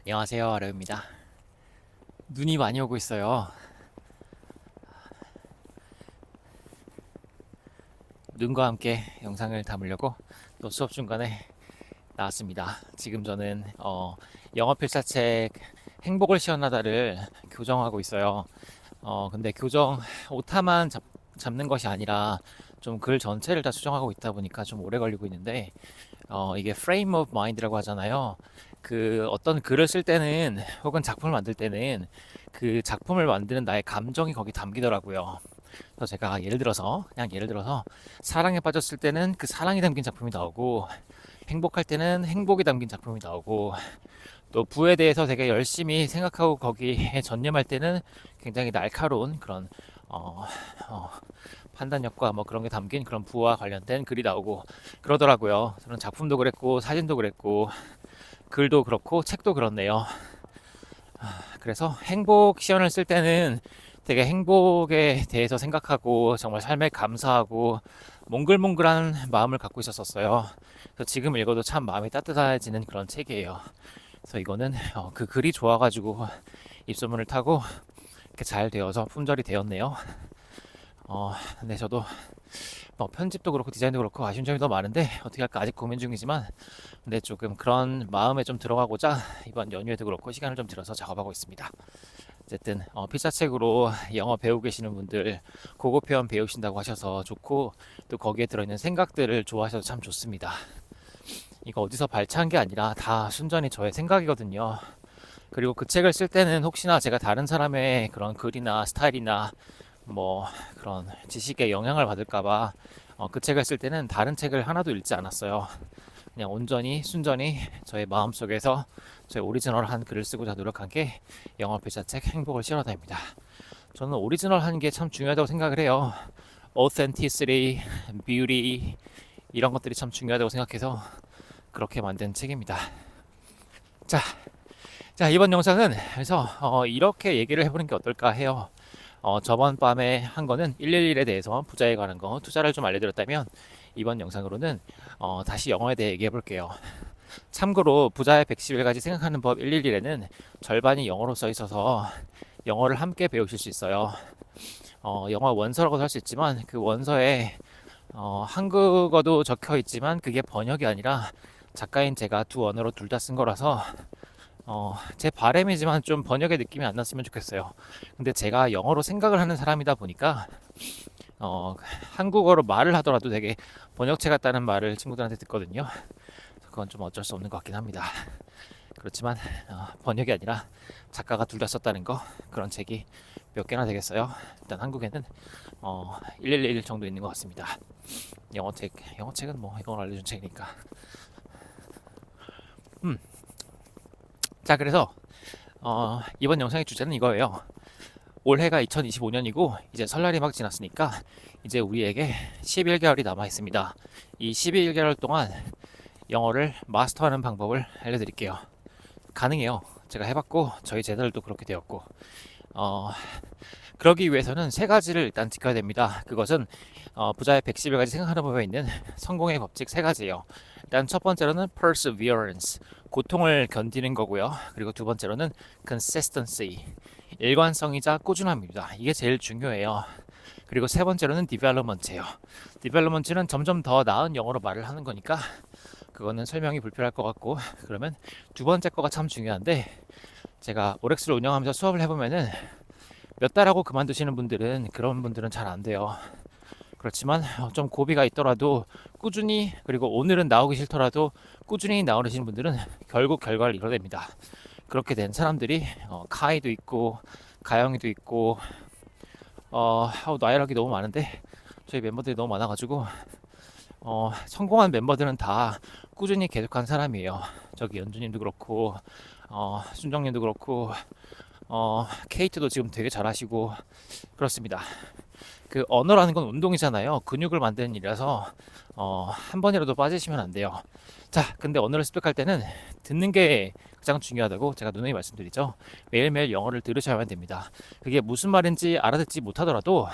안녕하세요, 아르입니다. 눈이 많이 오고 있어요. 눈과 함께 영상을 담으려고 또 수업 중간에 나왔습니다. 지금 저는 영어 필사책 행복을 시원하다를 교정하고 있어요. 근데 교정 오타만 잡는 것이 아니라 좀 글 전체를 다 수정하고 있다 보니까 좀 오래 걸리고 있는데 이게 frame of mind라고 하잖아요. 그 어떤 글을 쓸 때는 혹은 작품을 만들 때는 그 작품을 만드는 나의 감정이 거기 담기더라고요. 그래서 제가 예를 들어서 사랑에 빠졌을 때는 그 사랑이 담긴 작품이 나오고 행복할 때는 행복이 담긴 작품이 나오고 또 부에 대해서 되게 열심히 생각하고 거기에 전념할 때는 굉장히 날카로운 그런 어, 어, 판단력과 뭐 그런 게 담긴 그런 부와 관련된 글이 나오고 그러더라고요. 저는 작품도 그랬고 사진도 그랬고 글도 그렇고 책도 그렇네요. 그래서 행복 시연을 쓸 때는 되게 행복에 대해서 생각하고 정말 삶에 감사하고 몽글몽글한 마음을 갖고 있었어요. 그래서 지금 읽어도 참 마음이 따뜻해지는 그런 책이에요. 그래서 이거는 그 글이 좋아가지고 입소문을 타고 이렇게 잘 되어서 품절이 되었네요. 근데 저도 뭐 편집도 그렇고 디자인도 그렇고 아쉬운 점이 더 많은데 어떻게 할까 아직 고민 중이지만 근데 조금 그런 마음에 좀 들어가고자 이번 연휴에도 그렇고 시간을 좀 들여서 작업하고 있습니다. 어쨌든 필사책으로 영어 배우고 계시는 분들 고급 표현 배우신다고 하셔서 좋고 또 거기에 들어있는 생각들을 좋아하셔서 참 좋습니다. 이거 어디서 발췌한 게 아니라 다 순전히 저의 생각이거든요. 그리고 그 책을 쓸 때는 혹시나 제가 다른 사람의 그런 글이나 스타일이나 뭐 그런 지식에 영향을 받을까봐 그 책을 쓸 때는 다른 책을 하나도 읽지 않았어요. 그냥 온전히 순전히 저의 마음속에서 저의 오리지널한 글을 쓰고자 노력한 게 영어 필사책 행복을 실어다입니다. 저는 오리지널한 게 참 중요하다고 생각을 해요. authenticity, beauty 이런 것들이 참 중요하다고 생각해서 그렇게 만든 책입니다. 자, 이번 영상은 그래서 이렇게 얘기를 해보는 게 어떨까 해요. 저번 밤에 한 거는 111에 대해서 부자에 관한 거 투자를 좀 알려드렸다면 이번 영상으로는 다시 영어에 대해 얘기해 볼게요. 참고로 부자의 111가지 생각하는 법 111에는 절반이 영어로 써 있어서 영어를 함께 배우실 수 있어요. 영어 원서라고도 할 수 있지만 그 원서에 한국어도 적혀 있지만 그게 번역이 아니라 작가인 제가 두 언어로 둘 다 쓴 거라서 제 바람이지만 좀 번역의 느낌이 안 났으면 좋겠어요. 근데 제가 영어로 생각을 하는 사람이다 보니까 한국어로 말을 하더라도 되게 번역체 같다는 말을 친구들한테 듣거든요. 그건 좀 어쩔 수 없는 것 같긴 합니다. 그렇지만 번역이 아니라 작가가 둘 다 썼다는 거 그런 책이 몇 개나 되겠어요. 일단 한국에는 111 정도 있는 것 같습니다. 영어책은 뭐 이걸 알려준 책이니까. 음, 자 그래서 이번 영상의 주제는 이거예요. 올해가 2025년이고 이제 설날이 막 지났으니까 이제 우리에게 11개월이 남아 있습니다. 이 11개월 동안 영어를 마스터하는 방법을 알려드릴게요. 가능해요. 제가 해봤고 저희 제자들도 그렇게 되었고 그러기 위해서는 세 가지를 일단 지켜야 됩니다. 그것은 부자의 111가지 생각하는 법에 있는 성공의 법칙 세 가지예요. 일단 첫 번째로는 perseverance, 고통을 견디는 거고요. 그리고 두 번째로는 consistency, 일관성이자 꾸준함입니다. 이게 제일 중요해요. 그리고 세 번째로는 development예요. development는 점점 더 나은 영어로 말을 하는 거니까 그거는 설명이 불필요할 것 같고 그러면 두 번째 거가 참 중요한데 제가 오렉스를 운영하면서 수업을 해보면은 몇 달하고 그만두시는 분들은 그런 분들은 잘 안 돼요. 그렇지만 좀 고비가 있더라도 꾸준히 그리고 오늘은 나오기 싫더라도 꾸준히 나오시는 분들은 결국 결과를 이뤄냅니다. 그렇게 된 사람들이 카이도 있고 가영이도 있고 나열하기 너무 많은데 저희 멤버들이 너무 많아가지고 성공한 멤버들은 다 꾸준히 계속한 사람이에요. 저기 연주님도 그렇고 순정님도 그렇고 케이트도 지금 되게 잘하시고 그렇습니다. 그 언어라는 건 운동이잖아요. 근육을 만드는 일이라서 한 번이라도 빠지시면 안 돼요. 자, 근데 언어를 습득할 때는 듣는 게 가장 중요하다고 제가 누누이 말씀드리죠. 매일매일 영어를 들으셔야만 됩니다. 그게 무슨 말인지 알아듣지 못하더라도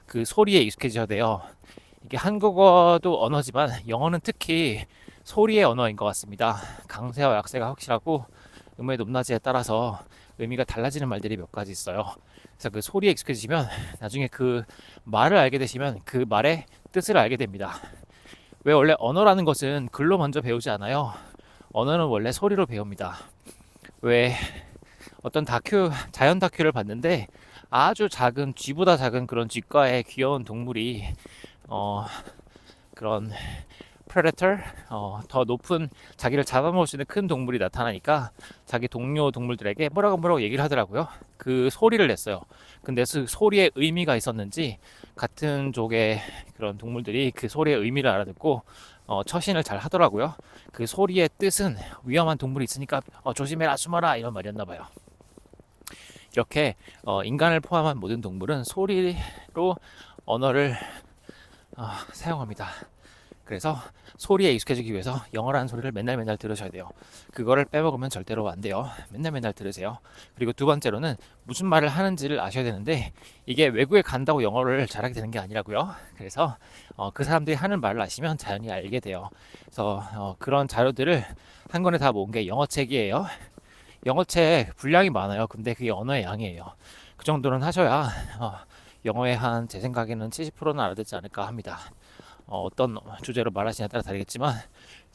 그 소리에 익숙해져야 돼요. 이게 한국어도 언어지만 영어는 특히 소리의 언어인 것 같습니다. 강세와 약세가 확실하고 음의 높낮이에 따라서 의미가 달라지는 말들이 몇 가지 있어요. 그래서 그 소리에 익숙해지면 나중에 그 말을 알게 되시면 그 말의 뜻을 알게 됩니다. 왜 원래 언어라는 것은 글로 먼저 배우지 않아요. 언어는 원래 소리로 배웁니다. 왜 어떤 자연 다큐를 봤는데 아주 작은 쥐보다 작은 그런 쥐과의 귀여운 동물이 그런 프레데터 더 높은 자기를 잡아먹을 수 있는 큰 동물이 나타나니까 자기 동료 동물들에게 뭐라고 얘기를 하더라고요. 그 소리를 냈어요. 근데 그 소리에 의미가 있었는지 같은 족의 그런 동물들이 그 소리의 의미를 알아듣고 처신을 잘 하더라고요. 그 소리의 뜻은 위험한 동물이 있으니까 조심해라, 숨어라, 이런 말이었나 봐요. 이렇게 인간을 포함한 모든 동물은 소리로 언어를 사용합니다. 그래서 소리에 익숙해지기 위해서 영어라는 소리를 맨날 들으셔야 돼요. 그거를 빼먹으면 절대로 안 돼요. 맨날 들으세요. 그리고 두 번째로는 무슨 말을 하는지를 아셔야 되는데 이게 외국에 간다고 영어를 잘하게 되는 게 아니라고요. 그래서 그 사람들이 하는 말을 아시면 자연히 알게 돼요. 그래서 그런 자료들을 한 권에 다 모은 게 영어책이에요. 영어책 분량이 많아요. 근데 그게 언어의 양이에요. 그 정도는 하셔야 영어의 한 제 생각에는 70%는 알아듣지 않을까 합니다. 어떤 주제로 말하시냐에 따라 다르겠지만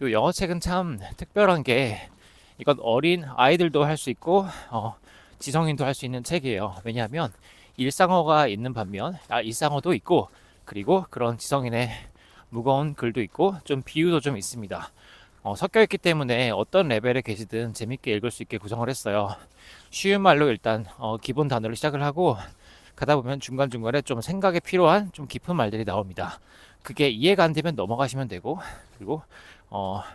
이 영어책은 참 특별한 게 이건 어린 아이들도 할 수 있고 지성인도 할 수 있는 책이에요. 왜냐하면 일상어가 있는 반면 일상어도 있고 그리고 그런 지성인의 무거운 글도 있고 좀 비유도 좀 있습니다. 섞여 있기 때문에 어떤 레벨에 계시든 재밌게 읽을 수 있게 구성을 했어요. 쉬운 말로 일단 기본 단어를 시작을 하고 가다 보면 중간중간에 좀 생각에 필요한 좀 깊은 말들이 나옵니다. 그게 이해가 안 되면 넘어가시면 되고 그리고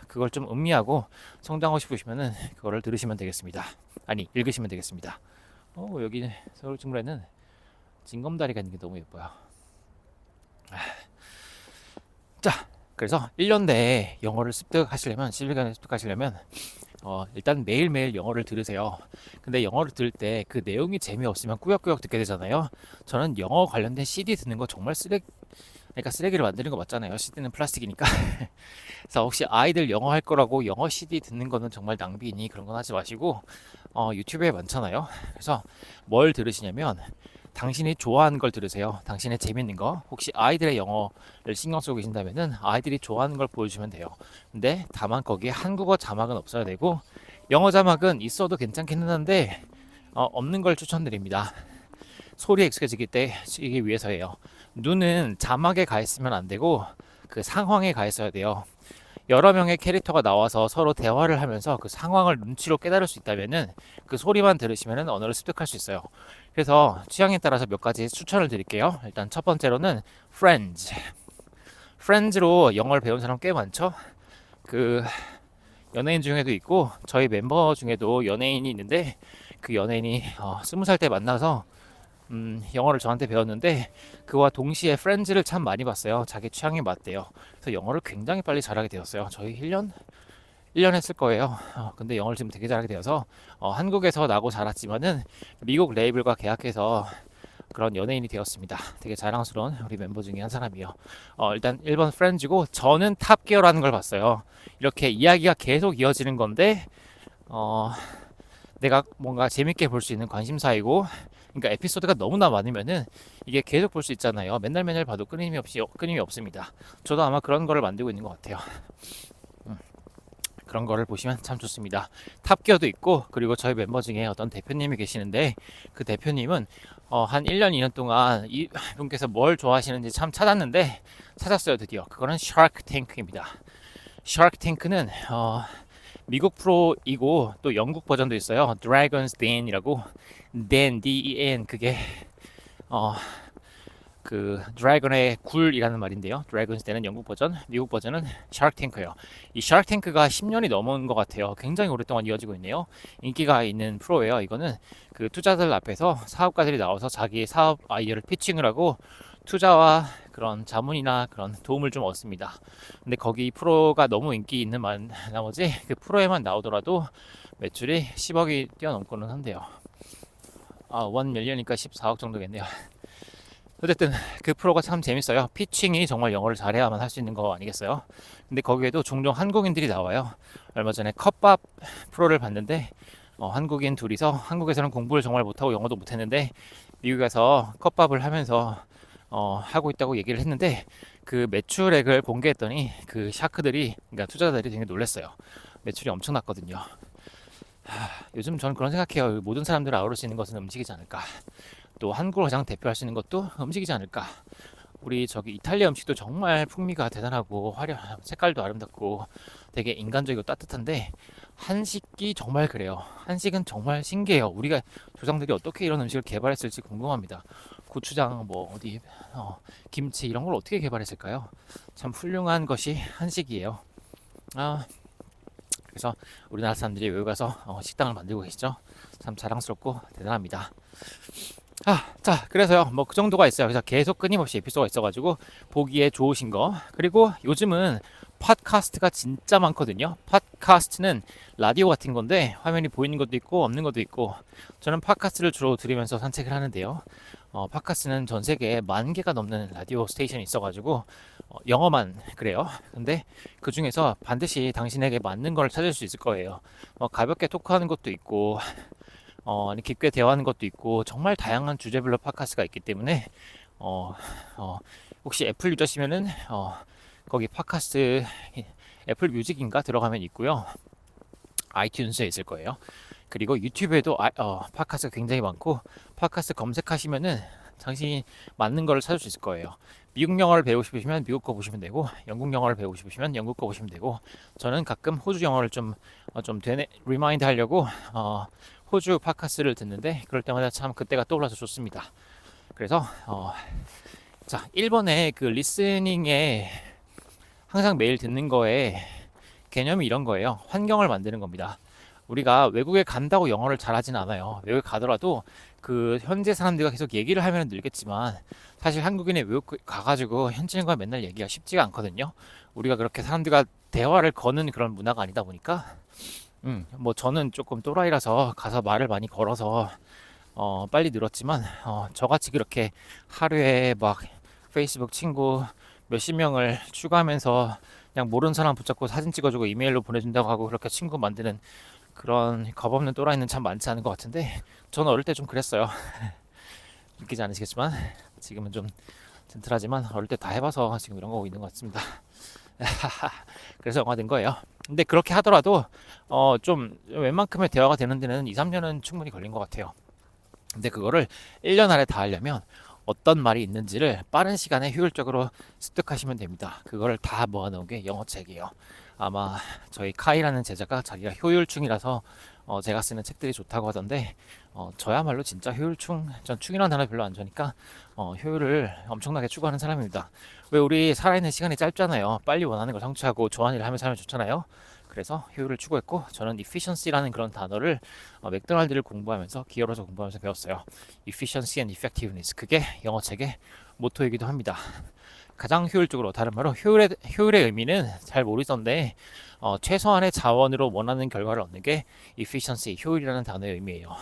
그걸 좀 음미하고 성장하고 싶으시면은 그거를 들으시면 되겠습니다. 아니 읽으시면 되겠습니다. 여기 서울 친구에는 징검다리가 있는 게 너무 예뻐요. 자, 그래서 1년 내에 영어를 습득하시려면 실시간에 습득하시려면 일단 매일매일 영어를 들으세요. 근데 영어를 들을 때 그 내용이 재미없으면 꾸역꾸역 듣게 되잖아요. 저는 영어 관련된 CD 듣는 거 정말 그러니까 쓰레기를 만드는 거 맞잖아요. CD는 플라스틱이니까. 그래서 혹시 아이들 영어 할 거라고 영어 CD 듣는 거는 정말 낭비니 그런 건 하지 마시고 유튜브에 많잖아요. 그래서 뭘 들으시냐면 당신이 좋아하는 걸 들으세요. 당신의 재밌는 거. 혹시 아이들의 영어를 신경 쓰고 계신다면은 아이들이 좋아하는 걸 보여주면 돼요. 근데 다만 거기에 한국어 자막은 없어야 되고 영어 자막은 있어도 괜찮기는 한데 없는 걸 추천드립니다. 소리에 익숙해지기 위해서예요. 눈은 자막에 가 있으면 안 되고 그 상황에 가 있어야 돼요. 여러 명의 캐릭터가 나와서 서로 대화를 하면서 그 상황을 눈치로 깨달을 수 있다면은 그 소리만 들으시면은 언어를 습득할 수 있어요. 그래서 취향에 따라서 몇 가지 추천을 드릴게요. 일단 첫 번째로는 Friends. Friends로 영어를 배운 사람 꽤 많죠? 그 연예인 중에도 있고 저희 멤버 중에도 연예인이 있는데 그 연예인이 20살 때 만나서 영어를 저한테 배웠는데 그와 동시에 프렌즈를 참 많이 봤어요. 자기 취향에 맞대요. 그래서 영어를 굉장히 빨리 잘하게 되었어요. 저희 1년 했을 거예요. 근데 영어를 지금 되게 잘하게 되어서 한국에서 나고 자랐지만은 미국 레이블과 계약해서 그런 연예인이 되었습니다. 되게 자랑스러운 우리 멤버 중에 한 사람이요. 일단 1번 프렌즈고 저는 탑기어라는 걸 봤어요. 이렇게 이야기가 계속 이어지는 건데 내가 뭔가 재밌게 볼 수 있는 관심사이고 그러니까 에피소드가 너무나 많으면은 이게 계속 볼 수 있잖아요. 맨날 봐도 끊임이 없습니다. 저도 아마 그런 거를 만들고 있는 것 같아요. 그런 거를 보시면 참 좋습니다. 탑기어도 있고 그리고 저희 멤버 중에 어떤 대표님이 계시는데 그 대표님은 한 1년 2년 동안 이분께서 뭘 좋아하시는지 참 찾았어요. 드디어 그거는 샤크 탱크입니다. 샤크 탱크는 미국 프로이고 또 영국 버전도 있어요. Dragon's Den이라고 D-E-N 그게 그 드래곤의 굴이라는 말인데요. 드래곤스 대는 영국 버전, 미국 버전은 샤크탱크예요. 이 샤크탱크가 10년이 넘은 것 같아요. 굉장히 오랫동안 이어지고 있네요. 인기가 있는 프로예요. 이거는 그 투자들 앞에서 사업가들이 나와서 자기 사업 아이디어를 피칭을 하고 투자와 그런 자문이나 그런 도움을 좀 얻습니다. 근데 거기 프로가 너무 인기 있는 나머지 그 프로에만 나오더라도 매출이 10억이 뛰어넘고는 한대요. 1 밀리언이니까 14억 정도겠네요. 어쨌든 그 프로가 참 재밌어요. 피칭이 정말 영어를 잘해야만 할 수 있는 거 아니겠어요? 근데 거기에도 종종 한국인들이 나와요. 얼마 전에 컵밥 프로를 봤는데 한국인 둘이서 한국에서는 공부를 정말 못하고 영어도 못했는데 미국에서 컵밥을 하면서 하고 있다고 얘기를 했는데 그 매출액을 공개했더니 그 샤크들이 그러니까 투자자들이 되게 놀랐어요. 매출이 엄청났거든요. 요즘 저는 그런 생각해요. 모든 사람들을 아우를 수 있는 것은 음식이지 않을까. 또 한국을 가장 대표할 수 있는 것도 음식이지 않을까. 우리 저기 이탈리아 음식도 정말 풍미가 대단하고 색깔도 아름답고 되게 인간적이고 따뜻한데 한식이 정말 그래요. 한식은 정말 신기해요. 우리가 조상들이 어떻게 이런 음식을 개발했을지 궁금합니다. 고추장 뭐 어디 김치 이런 걸 어떻게 개발했을까요? 참 훌륭한 것이 한식이에요. 아, 그래서 우리나라 사람들이 외국 가서 식당을 만들고 계시죠. 참 자랑스럽고 대단합니다. 자, 그래서요, 뭐 그 정도가 있어요. 그래서 계속 끊임없이 에피소드가 있어가지고 보기에 좋으신 거. 그리고 요즘은 팟카스트가 진짜 많거든요. 팟카스트는 라디오 같은 건데 화면이 보이는 것도 있고 없는 것도 있고 저는 팟카스트를 주로 들으면서 산책을 하는데요. 팟카스트는 전 세계에 10,000개가 넘는 라디오 스테이션이 있어가지고 영어만 그래요. 근데 그 중에서 반드시 당신에게 맞는 걸 찾을 수 있을 거예요. 가볍게 토크하는 것도 있고 깊게 대화하는 것도 있고 정말 다양한 주제별로 팟캐스트가 있기 때문에 어, 어, 혹시 애플 유저시면은 거기 팟캐스트 애플 뮤직인가 들어가면 있고요. 아이튠즈에 있을 거예요. 그리고 유튜브에도 팟캐스트가 굉장히 많고 팟캐스트 검색하시면은 당신이 맞는 거를 찾을 수 있을 거예요. 미국 영어를 배우고 싶으시면 미국 거 보시면 되고 영국 영어를 배우고 싶으시면 영국 거 보시면 되고 저는 가끔 호주 영어를 좀 리마인드 하려고 호주 팟캐스트를 듣는데 그럴 때마다 참 그때가 떠올라서 좋습니다. 그래서 자 1번에 그 리스닝에 항상 매일 듣는 거에 개념이 이런 거예요. 환경을 만드는 겁니다. 우리가 외국에 간다고 영어를 잘하진 않아요. 외국에 가더라도 그 현지 사람들과 계속 얘기를 하면 늘겠지만 사실 한국인이 외국 가가지고 현지인과 맨날 얘기가 쉽지가 않거든요. 우리가 그렇게 사람들과 대화를 거는 그런 문화가 아니다 보니까 뭐 저는 조금 또라이라서 가서 말을 많이 걸어서 빨리 늘었지만 저같이 그렇게 하루에 막 페이스북 친구 몇십 명을 추가하면서 그냥 모르는 사람 붙잡고 사진 찍어주고 이메일로 보내준다고 하고 그렇게 친구 만드는 그런 겁없는 또라이는 참 많지 않은 것 같은데 저는 어릴 때 좀 그랬어요. 믿기지 않으시겠지만 지금은 좀 튼튼하지만 어릴 때 다 해봐서 지금 이런 거 하고 있는 것 같습니다. 그래서 영화 된 거예요. 근데 그렇게 하더라도 좀 웬만큼의 대화가 되는 데는 2, 3년은 충분히 걸린 것 같아요. 근데 그거를 1년 안에 다 하려면 어떤 말이 있는지를 빠른 시간에 효율적으로 습득하시면 됩니다. 그거를 다 모아놓은 게 영어책이에요. 아마 저희 카이라는 제자가 자기가 효율충이라서 제가 쓰는 책들이 좋다고 하던데 저야말로 진짜 효율충, 전 충이라는 단어 별로 안 좋아하니까 효율을 엄청나게 추구하는 사람입니다. 왜 우리 살아있는 시간이 짧잖아요. 빨리 원하는 걸 성취하고 좋아하는 일을 하면 살면 좋잖아요. 그래서 효율을 추구했고 저는 efficiency라는 그런 단어를 맥도날드를 공부하면서 기어로서 공부하면서 배웠어요. efficiency and effectiveness 그게 영어 책의 모토이기도 합니다. 가장 효율적으로 다른 말로 효율의 의미는 잘 모르던데 최소한의 자원으로 원하는 결과를 얻는 게 efficiency 효율이라는 단어의 의미예요.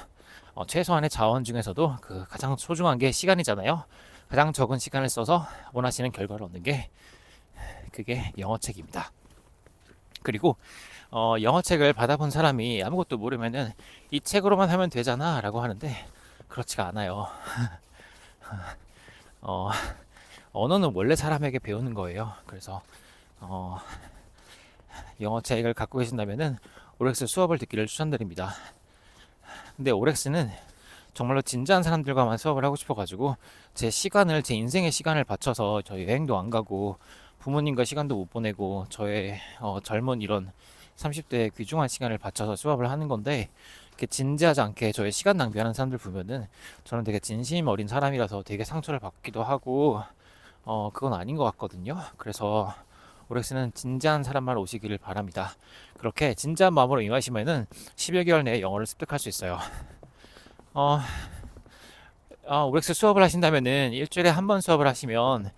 최소한의 자원 중에서도 그 가장 소중한 게 시간이잖아요. 가장 적은 시간을 써서 원하시는 결과를 얻는 게 그게 영어책입니다. 그리고 영어책을 받아본 사람이 아무것도 모르면은 이 책으로만 하면 되잖아 라고 하는데 그렇지가 않아요. 언어는 원래 사람에게 배우는 거예요. 그래서 영어책을 갖고 계신다면은 오렉스 수업을 듣기를 추천드립니다. 근데 오렉스는 정말로 진지한 사람들과만 수업을 하고 싶어가지고 제 인생의 시간을 바쳐서 저 여행도 안 가고 부모님과 시간도 못 보내고 저의 젊은 이런 30대의 귀중한 시간을 바쳐서 수업을 하는 건데 이렇게 진지하지 않게 저의 시간 낭비하는 사람들 보면은 저는 되게 진심 어린 사람이라서 되게 상처를 받기도 하고 그건 아닌 것 같거든요. 그래서 오렉스는 진지한 사람만 오시기를 바랍니다. 그렇게 진지한 마음으로 임하시면은 10여 개월 내에 영어를 습득할 수 있어요. 오렉스 수업을 하신다면은 일주일에 한 번 수업을 하시면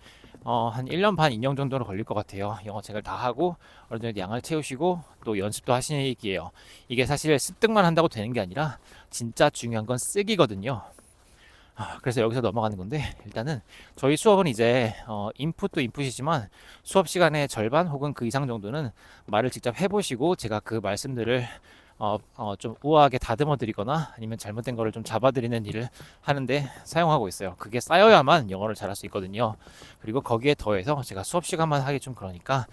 한 1년 반, 2년 정도는 걸릴 것 같아요. 영어책을 다 하고 어느 정도 양을 채우시고 또 연습도 하시기에요. 이게 사실 습득만 한다고 되는 게 아니라 진짜 중요한 건 쓰기거든요. 그래서 여기서 넘어가는 건데 일단은 저희 수업은 이제 인풋도 인풋이지만 수업 시간의 절반 혹은 그 이상 정도는 말을 직접 해보시고 제가 그 말씀들을 좀 우아하게 다듬어 드리거나 아니면 잘못된 거를 좀 잡아드리는 일을 하는데 사용하고 있어요. 그게 쌓여야만 영어를 잘할 수 있거든요. 그리고 거기에 더해서 제가 수업 시간만 하기 좀 그러니까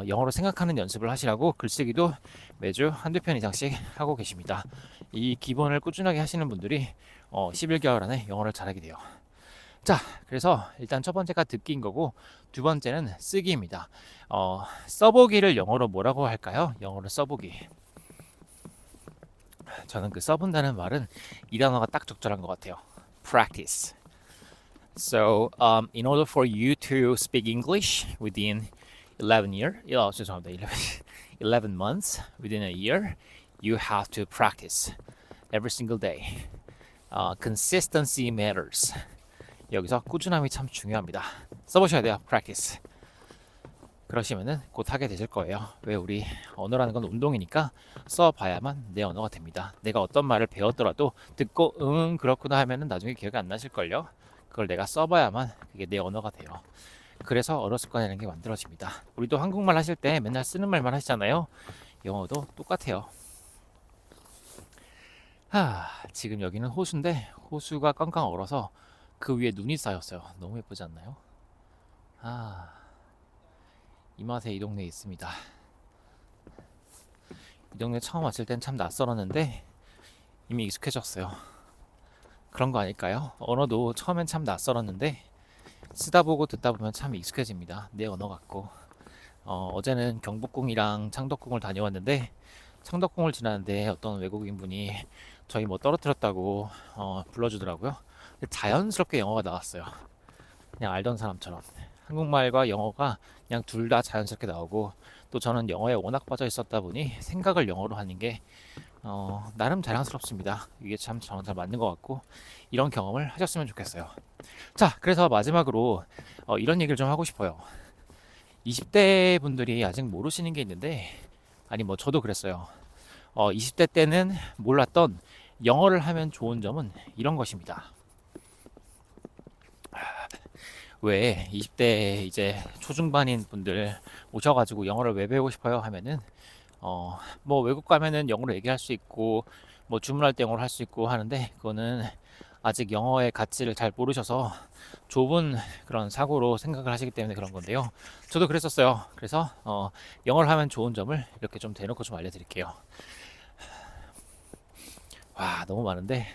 영어로 생각하는 연습을 하시라고 글쓰기도 매주 한두 편 이상씩 하고 계십니다. 이 기본을 꾸준하게 하시는 분들이 11개월 안에 영어를 잘하게 돼요. 자, 그래서 일단 첫 번째가 듣기인 거고 두 번째는 쓰기입니다. 써보기를 영어로 뭐라고 할까요? 영어로 써보기. 저는 그 써본다는 말은 이 단어가 딱 적절한 것 같아요. Practice. So, in order for you to speak English within 11 months, within a year, you have to practice every single day. Consistency matters. 여기서 꾸준함이 참 중요합니다. 써보셔야 돼요. Practice. 그러시면은 곧 하게 되실 거예요. 왜 우리 언어라는 건 운동이니까 써봐야만 내 언어가 됩니다. 내가 어떤 말을 배웠더라도 듣고 그렇구나 하면은 나중에 기억이 안 나실걸요. 그걸 내가 써봐야만 그게 내 언어가 돼요. 그래서 언어 습관이라는 게 만들어집니다. 우리도 한국말 하실 때 맨날 쓰는 말만 하시잖아요. 영어도 똑같아요. 지금 여기는 호수인데 호수가 깡깡 얼어서 그 위에 눈이 쌓였어요. 너무 예쁘지 않나요? 이 맛에 이 동네에 있습니다. 이 동네 처음 왔을 땐 참 낯설었는데 이미 익숙해졌어요. 그런 거 아닐까요? 언어도 처음엔 참 낯설었는데 쓰다 보고 듣다 보면 참 익숙해집니다. 내 언어 같고. 어제는 경복궁이랑 창덕궁을 다녀왔는데 창덕궁을 지나는데 어떤 외국인 분이 저희 뭐 떨어뜨렸다고 불러주더라고요. 자연스럽게 영어가 나왔어요. 그냥 알던 사람처럼. 한국말과 영어가 그냥 둘 다 자연스럽게 나오고 또 저는 영어에 워낙 빠져 있었다 보니 생각을 영어로 하는 게 나름 자랑스럽습니다. 이게 참 저랑 잘 맞는 것 같고 이런 경험을 하셨으면 좋겠어요. 자, 그래서 마지막으로 이런 얘기를 좀 하고 싶어요. 20대 분들이 아직 모르시는 게 있는데 아니 뭐 저도 그랬어요. 20대 때는 몰랐던 영어를 하면 좋은 점은 이런 것입니다. 왜 20대 이제 초중반인 분들 오셔가지고 영어를 왜 배우고 싶어요 하면은 뭐 외국 가면은 영어로 얘기할 수 있고 뭐 주문할 때 영어로 할 수 있고 하는데 그거는 아직 영어의 가치를 잘 모르셔서 좁은 그런 사고로 생각을 하시기 때문에 그런 건데요. 저도 그랬었어요. 그래서 영어를 하면 좋은 점을 이렇게 좀 대놓고 좀 알려드릴게요. 와, 너무 많은데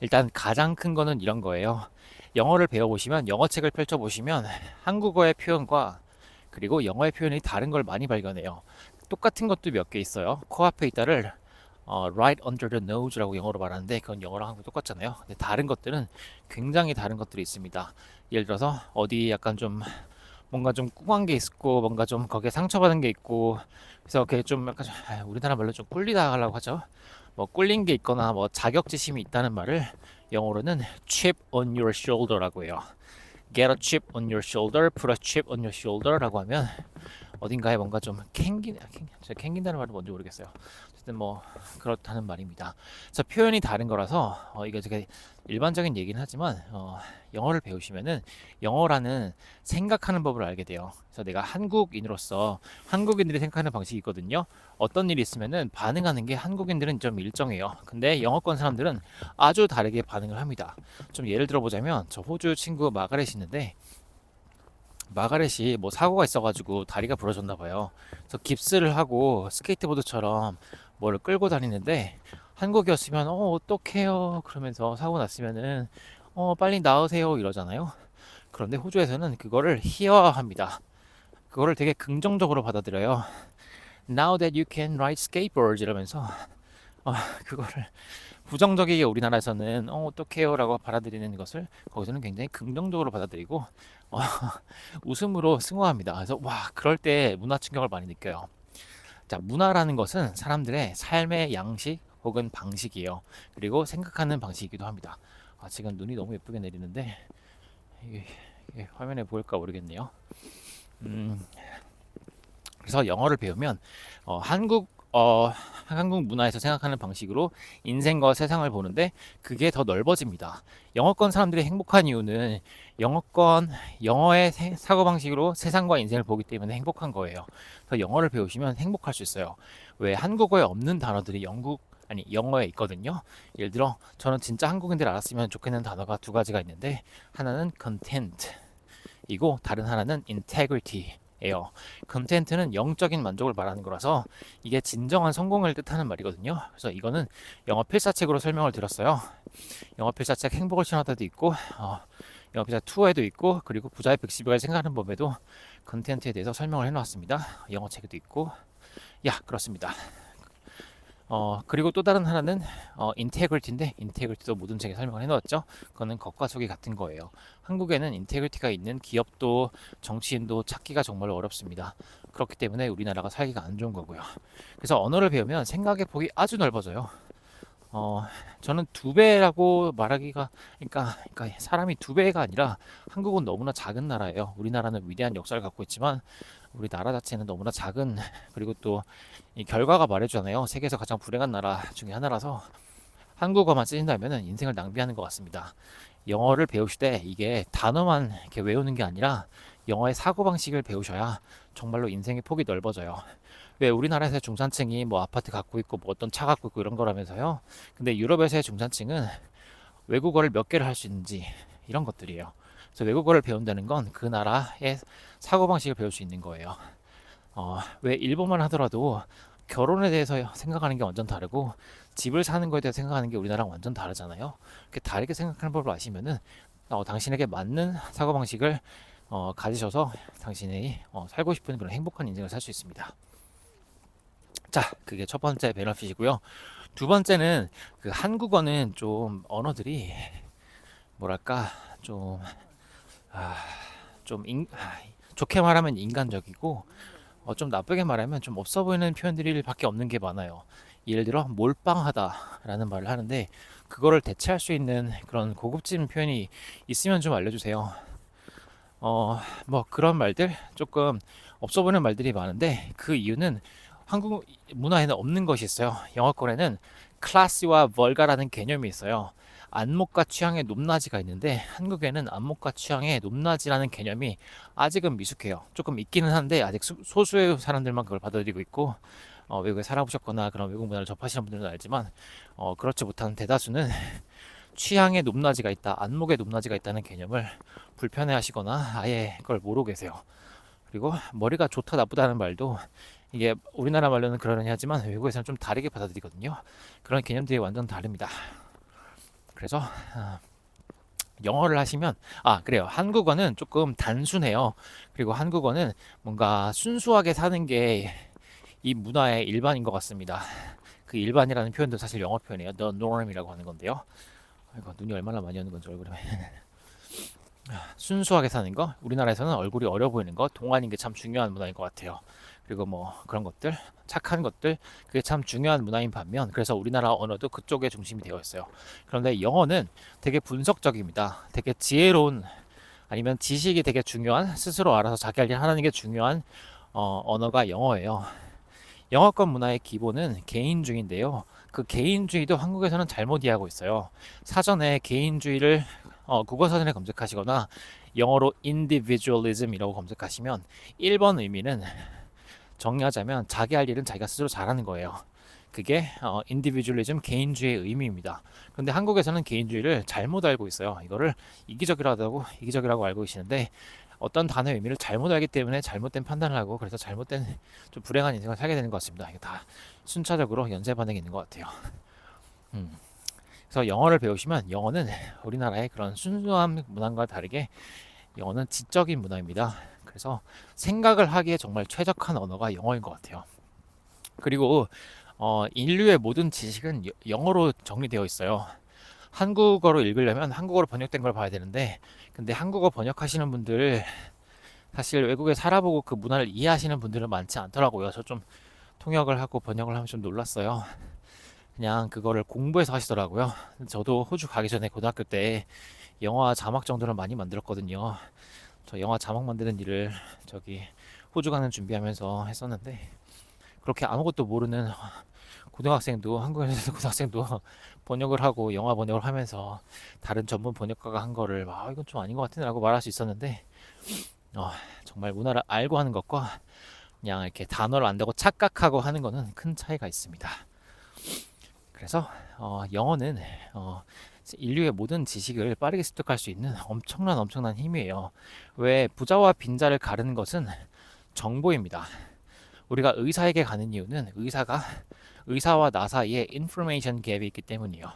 일단 가장 큰 거는 이런 거예요. 영어를 배워보시면 영어책을 펼쳐보시면 한국어의 표현과 그리고 영어의 표현이 다른 걸 많이 발견해요. 똑같은 것도 몇 개 있어요. 코앞에 있다를 right under the nose라고 영어로 말하는데 그건 영어랑 한국 똑같잖아요. 근데 다른 것들은 굉장히 다른 것들이 있습니다. 예를 들어서 어디 약간 좀 뭔가 좀 꿍한 게 있고 뭔가 좀 거기에 상처받은 게 있고 그래서 그게 좀 약간 우리나라 말로 좀 꿀리다 하려고 하죠. 뭐 꿀린 게 있거나 뭐 자격지심이 있다는 말을 영어로는 chip on your shoulder라고 해요. Get a chip on your shoulder, put a chip on your shoulder라고 하면 어딘가에 뭔가 좀 캥긴다는 말은 뭔지 모르겠어요. 어쨌든 뭐 그렇다는 말입니다. 그래서 표현이 다른 거라서 이거 제가 일반적인 얘기는 하지만 영어를 배우시면은 영어라는 생각하는 법을 알게 돼요. 그래서 내가 한국인으로서 한국인들이 생각하는 방식이 있거든요. 어떤 일이 있으면은 반응하는 게 한국인들은 좀 일정해요. 근데 영어권 사람들은 아주 다르게 반응을 합니다. 좀 예를 들어 보자면 저 호주 친구 마가렛이 있는데 마가렛이 뭐 사고가 있어가지고 다리가 부러졌나 봐요. 그래서 깁스를 하고 스케이트보드처럼 뭐를 끌고 다니는데 한국이었으면 어떡해요 그러면서 사고 났으면은 빨리 나으세요 이러잖아요. 그런데 호주에서는 그거를 희화화합니다. 그거를 되게 긍정적으로 받아들여요. Now that you can ride skateboards 이러면서 그거를 부정적이게 우리나라에서는 어떡해요라고 받아들이는 것을 거기서는 굉장히 긍정적으로 받아들이고 어, 웃음으로 승화합니다. 그래서 와 그럴 때 문화 충격을 많이 느껴요. 자, 문화라는 것은 사람들의 삶의 양식 혹은 방식이에요. 그리고 생각하는 방식이기도 합니다. 지금 눈이 너무 예쁘게 내리는데 이게 화면에 보일까 모르겠네요. 그래서 영어를 배우면 한국 어, 한국 문화에서 생각하는 방식으로 인생과 세상을 보는데 그게 더 넓어집니다. 영어권 사람들이 행복한 이유는 영어권, 영어의 사고방식으로 세상과 인생을 보기 때문에 행복한 거예요. 더 영어를 배우시면 행복할 수 있어요. 왜 한국어에 없는 단어들이 영어에 있거든요. 예를 들어 저는 진짜 한국인들 알았으면 좋겠는 단어가 두 가지가 있는데 하나는 content 이고 다른 하나는 integrity예요. 컨텐트는 영적인 만족을 말하는 거라서 이게 진정한 성공을 뜻하는 말이거든요. 그래서 이거는 영어 필사책으로 설명을 드렸어요. 영어 필사책 행복을 신화다도 있고 영어 필사 투어에도 있고 그리고 부자의 112가지 생각하는 법에도 컨텐트에 대해서 설명을 해놓았습니다. 영어 책에도 있고 그렇습니다. 그리고 또 다른 하나는 인테그리티인데 인테그리티도 모든 책에 설명을 해놓았죠. 그거는 겉과 속이 같은 거예요. 한국에는 인테그리티가 있는 기업도 정치인도 찾기가 정말 어렵습니다. 그렇기 때문에 우리나라가 살기가 안 좋은 거고요. 그래서 언어를 배우면 생각의 폭이 아주 넓어져요. 어, 저는 두 배라고 말하기가, 그러니까 사람이 두 배가 아니라 한국은 너무나 작은 나라예요. 우리나라는 위대한 역사를 갖고 있지만 우리 나라 자체는 너무나 작은, 그리고 또 이 결과가 말해주잖아요. 세계에서 가장 불행한 나라 중에 하나라서 한국어만 쓰신다면 인생을 낭비하는 것 같습니다. 영어를 배우실 때 이게 단어만 이렇게 외우는 게 아니라 영어의 사고방식을 배우셔야 정말로 인생의 폭이 넓어져요. 왜 우리나라에서 중산층이 뭐 아파트 갖고 있고 뭐 어떤 차 갖고 있고 이런 거라면서요. 근데 유럽에서의 중산층은 외국어를 몇 개를 할 수 있는지 이런 것들이에요. 그래서 외국어를 배운다는 건 그 나라의 사고방식을 배울 수 있는 거예요. 왜 일본만 하더라도 결혼에 대해서 생각하는 게 완전 다르고 집을 사는 거에 대해서 생각하는 게 우리나라랑 완전 다르잖아요. 그렇게 다르게 생각하는 법을 아시면은 당신에게 맞는 사고방식을 가지셔서 당신이 살고 싶은 그런 행복한 인생을 살 수 있습니다. 자, 그게 첫 번째 베너핏이고요. 두 번째는 그 한국어는 좀 언어들이 뭐랄까 좀, 아, 좋게 말하면 인간적이고 좀 나쁘게 말하면 좀 없어 보이는 표현들이 밖에 없는 게 많아요. 예를 들어 몰빵하다라는 말을 하는데 그거를 대체할 수 있는 그런 고급진 표현이 있으면 좀 알려주세요. 뭐 그런 말들 조금 없어 보이는 말들이 많은데 그 이유는 한국 문화에는 없는 것이 있어요. 영어권에는 클래시와 벌가라는 개념이 있어요. 안목과 취향의 높낮이가 있는데 한국에는 안목과 취향의 높낮이라는 개념이 아직은 미숙해요. 조금 있기는 한데 아직 소수의 사람들만 그걸 받아들이고 있고 외국에 살아보셨거나 그런 외국 문화를 접하시는 분들은 알지만 그렇지 못한 대다수는 취향의 높낮이가 있다, 안목의 높낮이가 있다는 개념을 불편해하시거나 아예 그걸 모르고 계세요. 그리고 머리가 좋다 나쁘다는 말도 이게 우리나라 말로는 그러려니 하지만 외국에서는 좀 다르게 받아들이거든요. 그런 개념들이 완전 다릅니다. 그래서 영어를 하시면 그래요. 한국어는 조금 단순해요. 그리고 한국어는 뭔가 순수하게 사는 게 이 문화의 일반인 것 같습니다. 그 일반이라는 표현도 사실 영어 표현이에요. The norm이라고 하는 건데요. 아이고, 눈이 얼마나 많이 오는 건지 얼굴에. 순수하게 사는 거, 우리나라에서는 얼굴이 어려 보이는 거, 동안인 게 참 중요한 문화인 것 같아요. 그리고 뭐 그런 것들, 착한 것들, 그게 참 중요한 문화인 반면, 그래서 우리나라 언어도 그쪽에 중심이 되어 있어요. 그런데 영어는 되게 분석적입니다. 되게 지혜로운, 아니면 지식이 되게 중요한, 스스로 알아서 자기 할 일 하는 게 중요한 언어가 영어예요. 영어권 문화의 기본은 개인주의인데요. 그 개인주의도 한국에서는 잘못 이해하고 있어요. 사전에 개인주의를 국어 사전에 검색하시거나 영어로 individualism이라고 검색하시면 1번 의미는 정리하자면 자기 할 일은 자기가 스스로 잘하는 거예요. 그게 individualism 개인주의의 의미입니다. 그런데 한국에서는 개인주의를 잘못 알고 있어요. 이거를 이기적이라고 알고 계시는데 어떤 단어의 의미를 잘못 알기 때문에 잘못된 판단을 하고 그래서 잘못된 좀 불행한 인생을 살게 되는 것 같습니다. 이게 다 순차적으로 연쇄 반응이 있는 것 같아요. 음. 그래서 영어를 배우시면 영어는 우리나라의 그런 순수한 문화과 다르게 영어는 지적인 문화입니다. 그래서 생각을 하기에 정말 최적한 언어가 영어인 것 같아요. 그리고 인류의 모든 지식은 영어로 정리되어 있어요. 한국어로 읽으려면 한국어로 번역된 걸 봐야 되는데 근데 한국어 번역하시는 분들 사실 외국에 살아보고 그 문화를 이해하시는 분들은 많지 않더라고요. 저 좀 통역을 하고 번역을 하면 좀 놀랐어요. 그냥 그거를 공부해서 하시더라고요. 저도 호주 가기 전에 고등학교 때 영화 자막 정도는 많이 만들었거든요. 저 영화 자막 만드는 일을 저기 호주 가는 준비하면서 했었는데 그렇게 아무것도 모르는 고등학생도 한국에 있는 고등학생도 번역을 하고 영화 번역을 하면서 다른 전문 번역가가 한 거를 이건 좀 아닌 것 같은데라고 말할 수 있었는데 어, 정말 문화를 알고 하는 것과 그냥 이렇게 단어를 안다고 착각하고 하는 거는 큰 차이가 있습니다. 그래서 영어는 인류의 모든 지식을 빠르게 습득할 수 있는 엄청난 힘이에요. 왜 부자와 빈자를 가르는 것은 정보입니다. 우리가 의사에게 가는 이유는 의사와 나 사이에 인포메이션 갭이 있기 때문이요.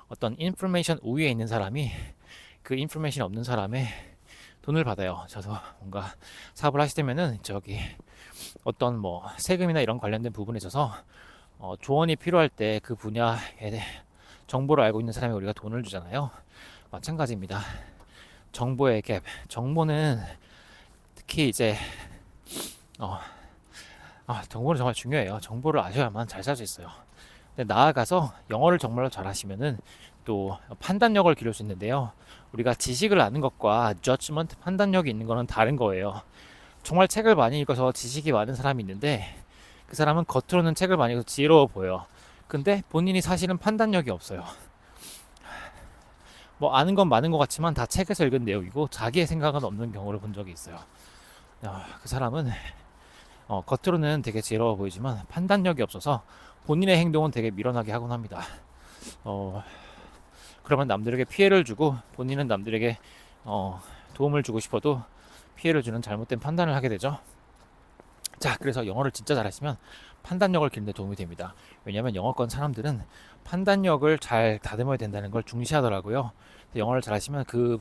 어떤 인포메이션 우위에 있는 사람이 그 인포메이션 없는 사람의 돈을 받아요. 저서 뭔가 사업을 하시려면은 저기 어떤 뭐 세금이나 이런 관련된 부분에 있어서 조언이 필요할 때 그 분야에 정보를 알고 있는 사람이 우리가 돈을 주잖아요. 마찬가지입니다. 정보의 갭. 정보는 특히 이제 정보는 정말 중요해요. 정보를 아셔야만 잘 살 수 있어요. 근데 나아가서 영어를 정말로 잘하시면은 또 판단력을 기를 수 있는데요. 우리가 지식을 아는 것과 judgment 판단력이 있는 거는 다른 거예요. 정말 책을 많이 읽어서 지식이 많은 사람이 있는데 그 사람은 겉으로는 책을 많이 읽어서 지혜로워 보여. 근데 본인이 사실은 판단력이 없어요. 뭐 아는 건 많은 것 같지만 다 책에서 읽은 내용이고 자기의 생각은 없는 경우를 본 적이 있어요. 그 사람은 겉으로는 되게 지혜로워 보이지만 판단력이 없어서 본인의 행동은 되게 미련하게 하곤 합니다. 그러면 남들에게 피해를 주고 본인은 남들에게 도움을 주고 싶어도 피해를 주는 잘못된 판단을 하게 되죠. 자, 그래서 영어를 진짜 잘하시면 판단력을 기르는 데 도움이 됩니다. 왜냐하면 영어권 사람들은 판단력을 잘 다듬어야 된다는 걸 중시하더라고요. 영어를 잘하시면 그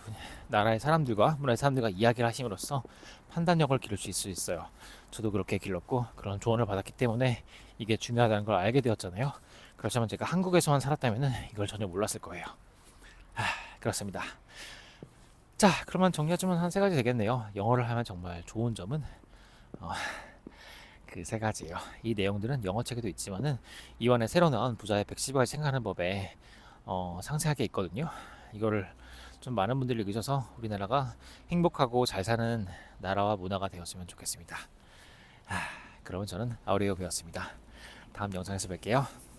나라의 사람들과 문화의 사람들과 이야기를 하심으로써 판단력을 기를 수 있어요. 저도 그렇게 길렀고 그런 조언을 받았기 때문에 이게 중요하다는 걸 알게 되었잖아요. 그렇지만 제가 한국에서만 살았다면 이걸 전혀 몰랐을 거예요. 그렇습니다. 자, 그러면 정리하자면 한 세 가지 되겠네요. 영어를 하면 정말 좋은 점은 그 세 가지예요. 이 내용들은 영어 책에도 있지만은 이번에 새로 나온 부자의 110가지 생각하는 법에 상세하게 있거든요. 이거를 좀 많은 분들이 읽으셔서 우리나라가 행복하고 잘 사는 나라와 문화가 되었으면 좋겠습니다. 그러면 저는 아우레오 배웠습니다. 다음 영상에서 뵐게요.